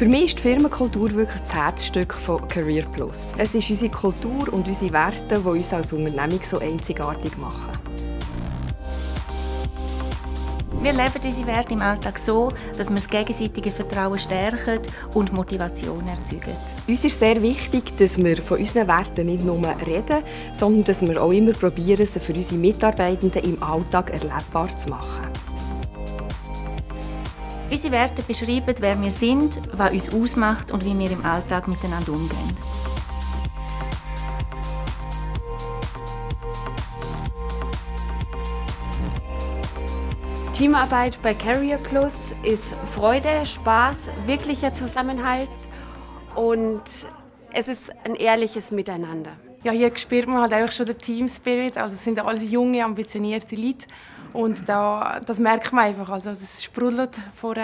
Für mich ist die Firmenkultur wirklich das Herzstück von Career Plus. Es ist unsere Kultur und unsere Werte, die uns als Unternehmung so einzigartig machen. Wir leben unsere Werte im Alltag so, dass wir das gegenseitige Vertrauen stärken und Motivation erzeugen. Uns ist sehr wichtig, dass wir von unseren Werten nicht nur reden, sondern dass wir auch immer probieren, sie für unsere Mitarbeitenden im Alltag erlebbar zu machen. Unsere Werte beschreiben, wer wir sind, was uns ausmacht und wie wir im Alltag miteinander umgehen. Teamarbeit bei Career Plus ist Freude, Spaß, wirklicher Zusammenhalt und es ist ein ehrliches Miteinander. Ja, hier spürt man halt einfach schon den Team Spirit. Also es sind alles junge, ambitionierte Leute und das merkt man einfach. Also es sprudelt vor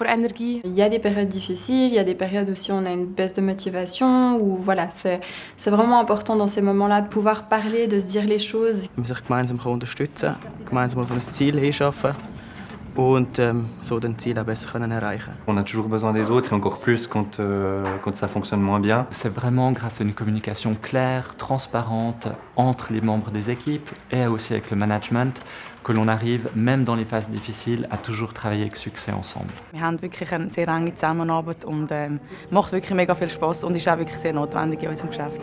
Energie. Il y a des périodes difficiles, il y a des périodes aussi où on a une baisse de motivation. Ou voilà, c'est vraiment important dans ces moments-là de pouvoir parler, de se dire les choses. Man sich gemeinsam unterstützen kann, gemeinsam auf ein Ziel hinschaffen und so das Ziel auch besser erreichen können. On a toujours besoin des autres et encore plus quand ça fonctionne moins bien. C'est vraiment grâce à une communication claire, transparente entre les membres des équipes et aussi avec le management que l'on arrive, même dans les phases difficiles, à toujours travailler avec succès ensemble. Wir haben wirklich eine sehr enge Zusammenarbeit und macht wirklich mega viel Spaß und ist auch wirklich sehr notwendig in unserem Geschäft.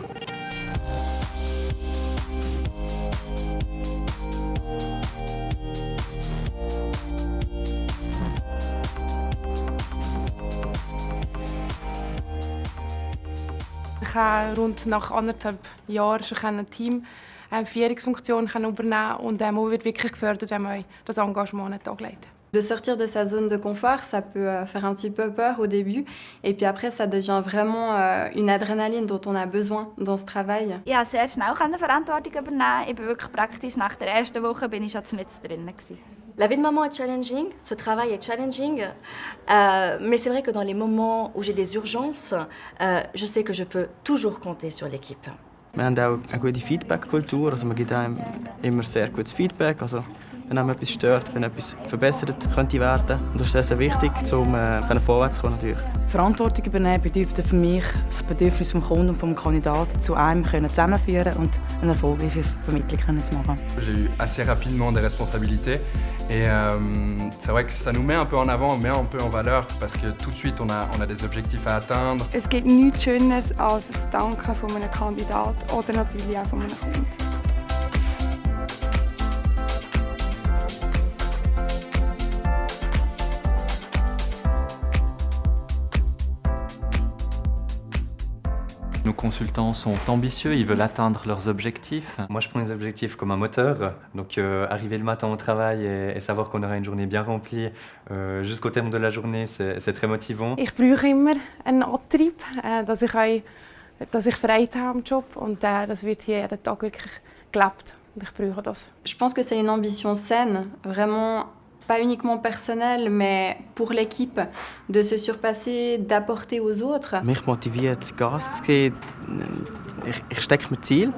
Ich habe rund nach 1,5 Jahren schon ein Team Führungsfunktion übernehmen und man wird wirklich gefördert, wenn man das Engagement an den Tag legt. De sortir de sa zone de confort, ça peut faire un petit peu peur au début. Et puis après, ça devient vraiment une adrénaline dont on a besoin dans ce travail. Ich konnte sehr schnell Verantwortung übernehmen. Ich bin wirklich praktisch nach der ersten Woche bin ich schon mit drin. La vie de maman est challenging, ce travail est challenging, mais c'est vrai que dans les moments où j'ai des urgences, je sais que je peux toujours compter sur l'équipe. Wir haben auch eine gute Feedback-Kultur, also man gibt einem immer sehr gutes Feedback, also wenn einem etwas stört, wenn etwas verbessert könnte werden. Und das ist sehr, sehr wichtig, um vorwärts zu kommen natürlich. Verantwortung übernehmen bedeutet für mich, das Bedürfnis des Kunden und des Kandidaten zu einem zusammenführen und eine erfolgreiche Vermittlung zu machen. J'ai eu assez rapidement des responsabilités et c'est vrai que ça nous met un peu en avant, met un peu en valeur parce que tout de suite on a des objectifs à atteindre. Es gibt nichts Schöneres als das Danken von einem Kandidaten oder natürlich auch von einem Kunden. Nos consultants sont ambitieux, ils veulent atteindre leurs objectifs. Moi, je prends les objectifs comme un moteur. Donc, arriver le matin au travail et savoir qu'on aura une journée bien remplie jusqu'au terme de la journée, c'est très motivant. Ich brauche immer einen Antrieb, dass ich Freude habe am Job und das wird hier jeden Tag wirklich gelebt. Und ich brauche das. Je pense que c'est une ambition saine, vraiment pas uniquement personnelle, mais pour l'équipe, de se surpasser, d'apporter aux autres. Mich motiviert, Gas zu geben. Ich stecke mir Ziel,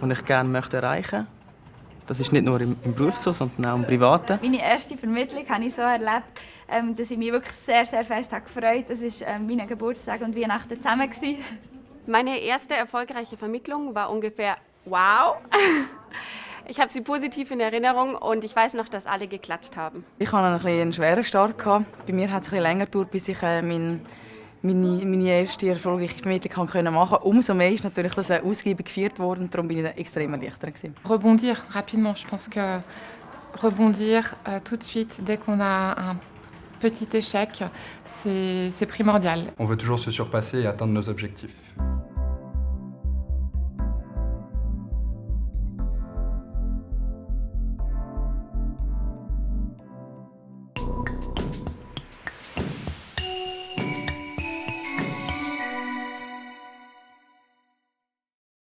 die ich gerne möchte erreichen. Das ist nicht nur im Beruf so, sondern auch im Privaten. Meine erste Vermittlung habe ich so erlebt, dass ich mich wirklich sehr, sehr fest gefreut habe. Das war mein Geburtstag und Weihnachten zusammen. Meine erste erfolgreiche Vermittlung war ungefähr wow. Ich habe sie positiv in Erinnerung und ich weiß noch, dass alle geklatscht haben. Ich hatte einen schweren Start. Bei mir hat es etwas länger gedauert, bis ich meine erste erfolgreiche Vermittlung machen konnte. Umso mehr ist natürlich das ausgiebig gefeiert worden und darum bin ich extrem erleichtert. Rebondir rapidement. Je pense que rebondir tout de suite dès qu'on a un petit échec, c'est primordial. On veut toujours se surpasser et atteindre nos objectifs.